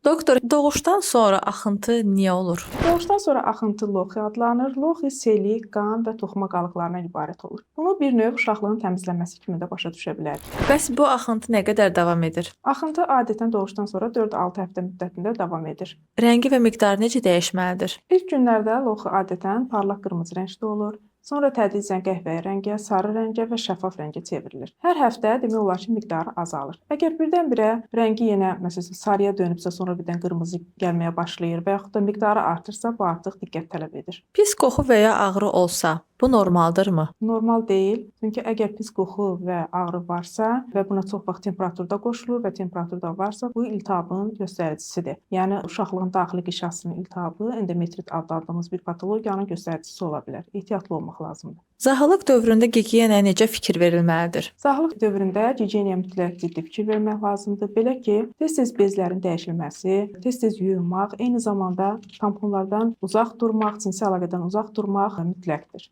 Doktor, doğuşdan sonra axıntı niyə olur? Doğuşdan sonra axıntı loxi adlanır. Loxi seli, qan və toxuma qalıqlarından ibarət olur. Bunu bir növ uşaqlığın təmizlənməsi kimi də başa düşə bilərik. Bəs bu axıntı nə qədər davam edir? Axıntı adətən doğuşdan sonra 4-6 həftə müddətində davam edir. Rəngi və miqdarı necə dəyişməlidir? İlk günlərdə loxi adətən parlaq qırmızı rəngdə olur. Sonra tədricən qəhvəyi rəngə, sarı rəngə və şəffaf rəngə çevrilir. Hər həftə demək olar ki, miqdarı azalır. Əgər birdən-birə rəngi yenə məsələn sarıya dönübsə, sonra birdən qırmızı gəlməyə başlayır və yaxud da miqdarı artırsa, bu artıq diqqət tələb edir. Pis qoxu və ya ağrı olsa, bu normaldırmı? Normal deyil. Çünki əgər pis qoxu və ağrı varsa və buna çox vaxt temperaturda qoşulur və temperaturda varsa, bu iltihabın göstəricisidir. Yəni uşaqlığın daxili qişasının iltihabı endometrit adlandırdığımız bir patologiyanın göstəricisi ola bilər. Ehtiyatlı olmaq lazımdır. Zahalıq dövründə gigiyenaya necə fikir verilməlidir? Zahalıq dövründə gigiyenaya mütləq ciddi fikir vermək lazımdır. Belə ki, tez-tez bezlərin dəyişilməsi, tez-tez yuyunmaq, eyni zamanda tamponlardan uzaq durmaq, cinsi əlaqədən uzaq durmaq mütləqdir.